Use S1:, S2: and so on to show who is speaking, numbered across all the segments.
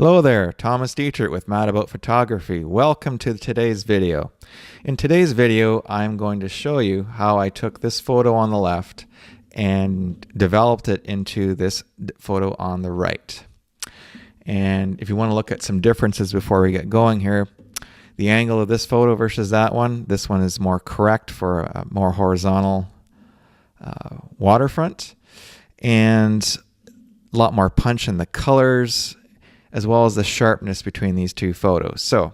S1: Hello there, Thomas Dietrich with Mad About Photography. Welcome to today's video. In today's video, I'm going to show you how I took this photo on the left and developed it into this photo on the right. And if you want to look at some differences before we get going here, the angle of this photo versus that one, this one is more correct for a more horizontal waterfront, and a lot more punch in the colors, as well as the sharpness between these two photos. So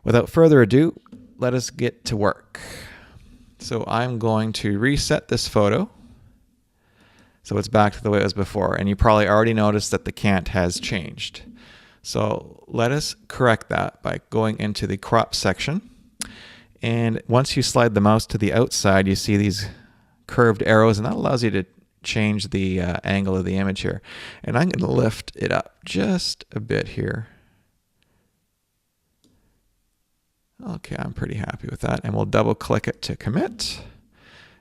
S1: without further ado, let us get to work. So I'm going to reset this photo so it's back to the way it was before, and you probably already noticed that the cant has changed. So let us correct that by going into the crop section, and once you slide the mouse to the outside, you see these curved arrows, and that allows you to change the angle of the image here. And I'm going to lift it up just a bit here. Okay, I'm pretty happy with that. And we'll double click it to commit.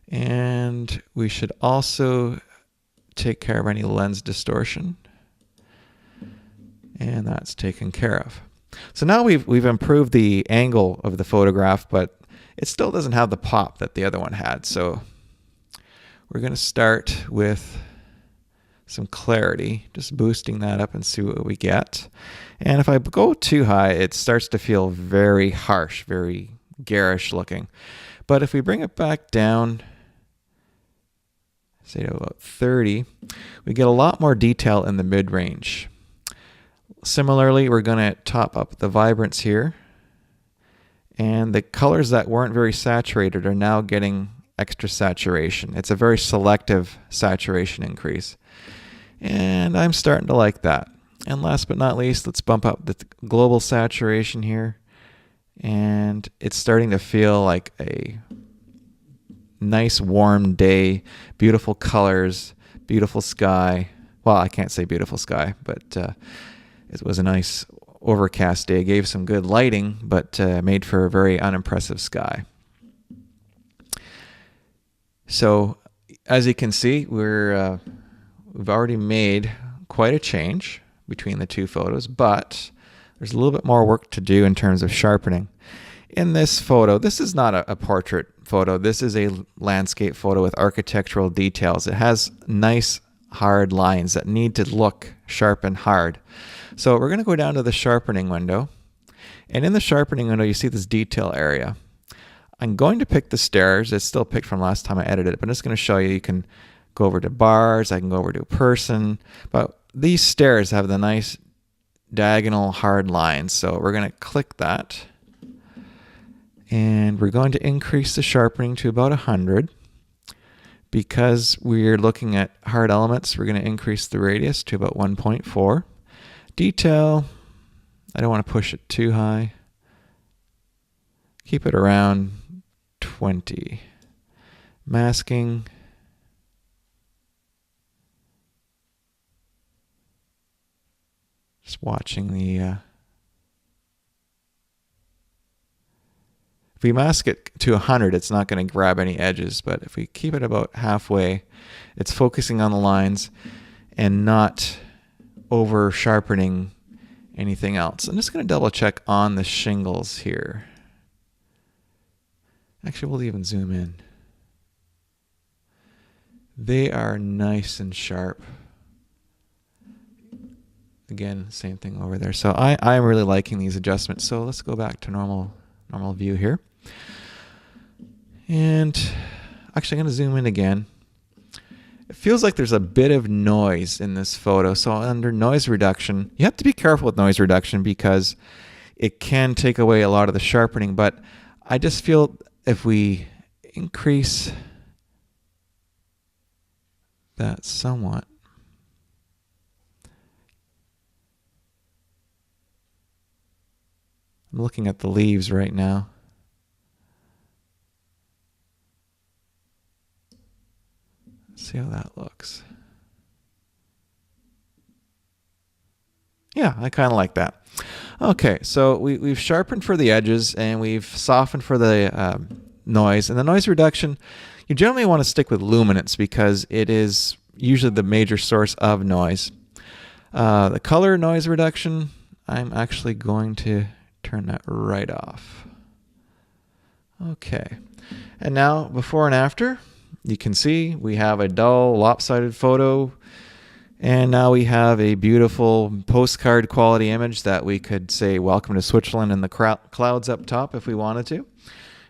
S1: And we should also take care of any lens distortion. And that's taken care of. So now we've improved the angle of the photograph, but it still doesn't have the pop that the other one had. So we're going to start with some clarity, just boosting that up and see what we get. And if I go too high, it starts to feel very harsh, very garish looking. But if we bring it back down, say to about 30, we get a lot more detail in the mid-range. Similarly, we're going to top up the vibrance here. And the colors that weren't very saturated are now getting extra saturation. It's a very selective saturation increase. And I'm starting to like that. And last but not least, let's bump up the global saturation here. And it's starting to feel like a nice warm day, beautiful colors, beautiful sky. Well, I can't say beautiful sky, but it was a nice overcast day. It gave some good lighting, but made for a very unimpressive sky. So as you can see, we've already made quite a change between the two photos, but there's a little bit more work to do in terms of sharpening. In this photo, this is not a portrait photo. This is a landscape photo with architectural details. It has nice hard lines that need to look sharp and hard. So we're going to go down to the sharpening window. And in the sharpening window, you see this detail area. I'm going to pick the stairs. It's still picked from last time I edited it, but I'm just going to show you. You can go over to bars. I can go over to a person. But these stairs have the nice diagonal hard lines. So we're going to click that. And we're going to increase the sharpening to about 100. Because we're looking at hard elements, we're going to increase the radius to about 1.4. Detail, I don't want to push it too high. Keep it around 20. Masking. Just watching the... If we mask it to 100, it's not going to grab any edges, but if we keep it about halfway, it's focusing on the lines and not over sharpening anything else. I'm just going to double check on the shingles here. Actually, we'll even zoom in. They are nice and sharp. Again, same thing over there. So I'm really liking these adjustments. So let's go back to normal view here. And actually, I'm going to zoom in again. It feels like there's a bit of noise in this photo. So under noise reduction, you have to be careful with noise reduction because it can take away a lot of the sharpening. But I just feel if we increase that somewhat, I'm looking at the leaves right now. Let's see how that looks. Yeah, I kind of like that. Okay, so we've sharpened for the edges and we've softened for the noise. And the noise reduction, you generally want to stick with luminance because it is usually the major source of noise. The color noise reduction, I'm actually going to turn that right off. Okay. And now, before and after, you can see we have a dull, lopsided photo. And now we have a beautiful postcard quality image that we could say, welcome to Switzerland, and the clouds up top if we wanted to.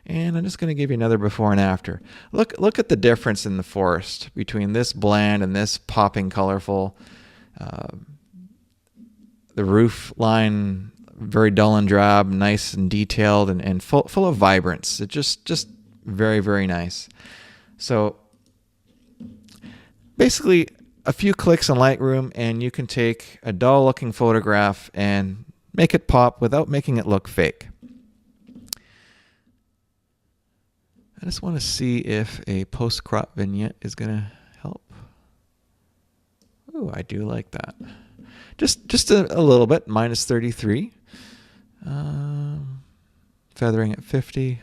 S1: And I'm just going to give you another before and after. Look at the difference in the forest between this bland and this popping, colorful. The roof line, very dull and drab, nice and detailed, and full of vibrance. It's just very, very nice. So basically, a few clicks on Lightroom and you can take a dull looking photograph and make it pop without making it look fake. I just want to see if a post-crop vignette is going to help. Oh, I do like that. Just a little bit, minus 33. Feathering at 50.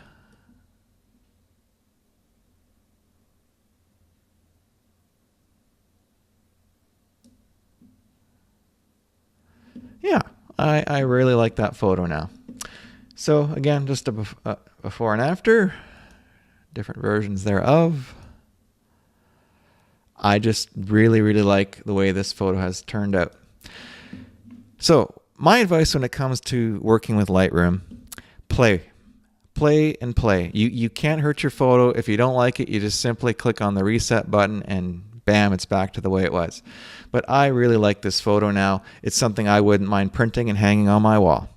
S1: Yeah, I really like that photo now. So again, just a before and after, different versions thereof. I just really, really like the way this photo has turned out. So my advice when it comes to working with Lightroom, play and play. You can't hurt your photo. If you don't like it, you just simply click on the reset button and bam, it's back to the way it was. But I really like this photo now. It's something I wouldn't mind printing and hanging on my wall.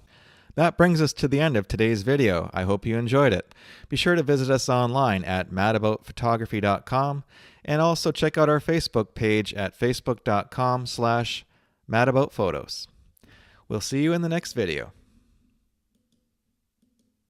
S1: That brings us to the end of today's video. I hope you enjoyed it. Be sure to visit us online at madaboutphotography.com and also check out our Facebook page at facebook.com/madaboutphotos. We'll see you in the next video.